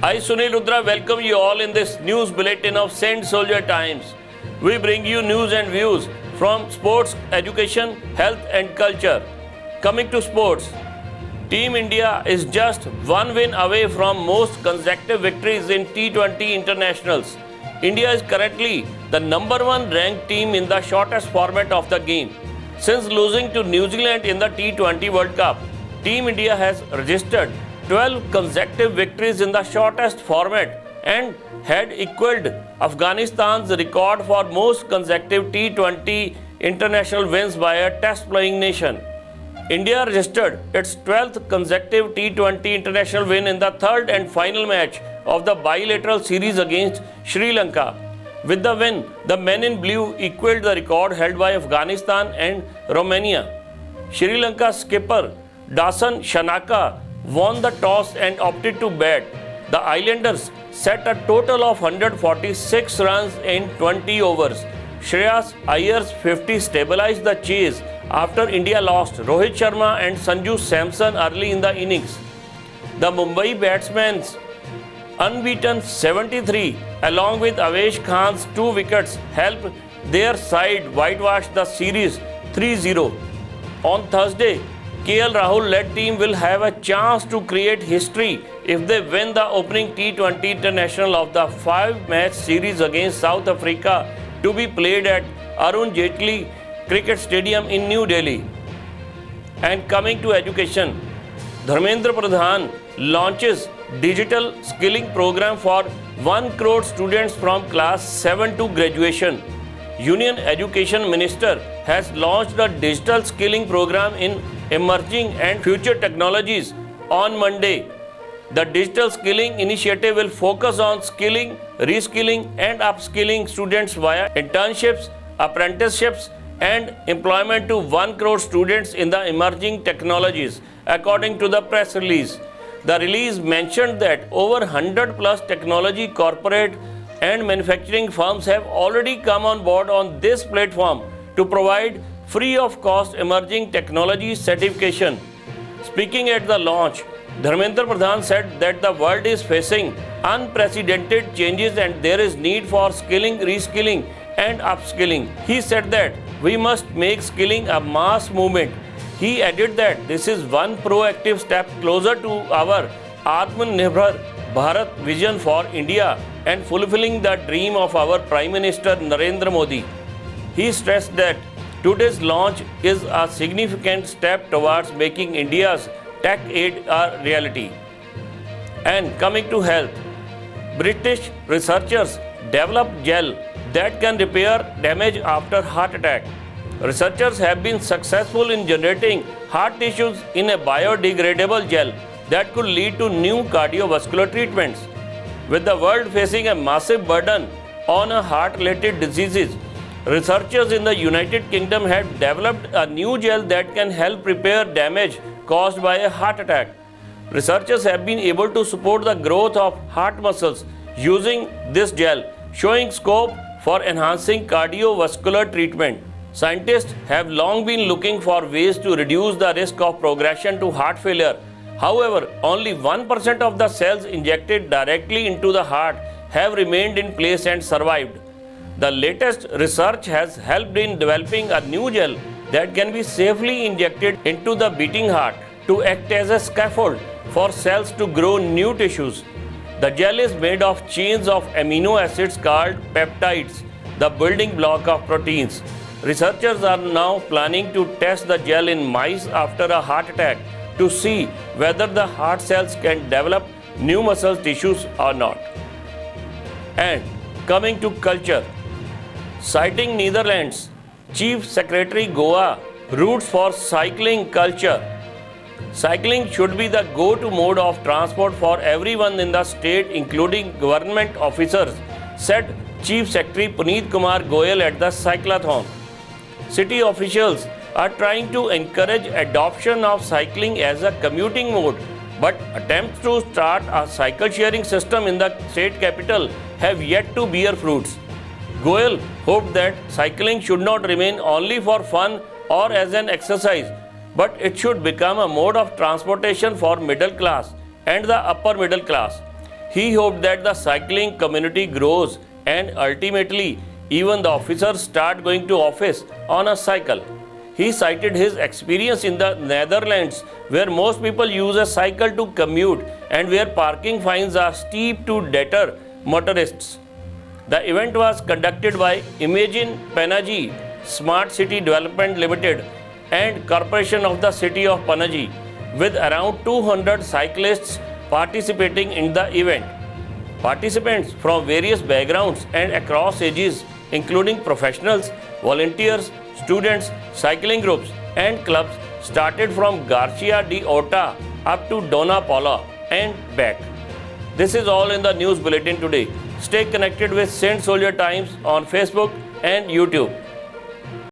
I, Sunil Rudra, welcome you all in this news bulletin of Saint Soldier Times. We bring you news and views from sports, education, health and culture. Coming to sports, Team India is just one win away from most consecutive victories in T20 internationals. India is currently the number one ranked team in the shortest format of the game. Since losing to New Zealand in the T20 World Cup, Team India has registered 12 consecutive victories in the shortest format and had equaled Afghanistan's record for most consecutive T20 international wins by a test-playing nation. India registered its 12th consecutive T20 international win in the third and final match of the bilateral series against Sri Lanka. With the win, the men in blue equaled the record held by Afghanistan and Romania. Sri Lanka's skipper Dasan Shanaka won the toss and opted to bat. The Islanders set a total of 146 runs in 20 overs. Shreyas Iyer's 50 stabilized the chase after India lost Rohit Sharma and Sanju Samson early in the innings. The Mumbai batsmen's unbeaten 73 along with Avesh Khan's 2 wickets helped their side whitewash the series 3-0. On Thursday, KL Rahul-led team will have a chance to create history if they win the opening T20 international of the 5-match series against South Africa to be played at Arun Jaitley Cricket Stadium in New Delhi. And coming to education, Dharmendra Pradhan launches digital skilling program for 1 crore students from class 7 to graduation. Union Education Minister has launched a digital skilling program in emerging and future technologies on Monday. The digital skilling initiative will focus on skilling, reskilling and upskilling students via internships, apprenticeships and employment to 1 crore students in the emerging technologies, according to the press release. The release mentioned that over 100 plus technology corporate and manufacturing firms have already come on board on this platform to provide free of cost emerging technology certification. Speaking at the launch, Dharmendra Pradhan said that the world is facing unprecedented changes and there is need for skilling, reskilling and upskilling. He said that we must make skilling a mass movement. He added that this is one proactive step closer to our Atmanirbhar Bharat vision for India and fulfilling the dream of our Prime Minister Narendra Modi. He stressed that today's launch is a significant step towards making India's tech aid a reality. And coming to health, British researchers developed gel that can repair damage after heart attack. Researchers have been successful in generating heart tissues in a biodegradable gel that could lead to new cardiovascular treatments. With the world facing a massive burden on heart-related diseases, researchers in the United Kingdom have developed a new gel that can help repair damage caused by a heart attack. Researchers have been able to support the growth of heart muscles using this gel, showing scope for enhancing cardiovascular treatment. Scientists have long been looking for ways to reduce the risk of progression to heart failure. However, only 1% of the cells injected directly into the heart have remained in place and survived. The latest research has helped in developing a new gel that can be safely injected into the beating heart to act as a scaffold for cells to grow new tissues. The gel is made of chains of amino acids called peptides, the building block of proteins. Researchers are now planning to test the gel in mice after a heart attack to see whether the heart cells can develop new muscle tissues or not. And coming to culture, citing Netherlands, Chief Secretary Goel roots for cycling culture. Cycling should be the go-to mode of transport for everyone in the state, including government officers, said Chief Secretary Puneet Kumar Goel at the cyclathon. City officials are trying to encourage adoption of cycling as a commuting mode, but attempts to start a cycle sharing system in the state capital have yet to bear fruits. Goel hoped that cycling should not remain only for fun or as an exercise, but it should become a mode of transportation for middle class and the upper middle class. He hoped that the cycling community grows and ultimately even the officers start going to office on a cycle. He cited his experience in the Netherlands, where most people use a cycle to commute and where parking fines are steep to deter motorists. The event was conducted by Imagine Panaji Smart City Development Limited and Corporation of the City of Panaji, with around 200 cyclists participating in the event. Participants from various backgrounds and across ages, including professionals, volunteers, students, cycling groups, and clubs, started from Garcia de Orta up to Dona Paula and back. This is all in the news bulletin today. Stay connected with Saint Soldier Times on Facebook and YouTube.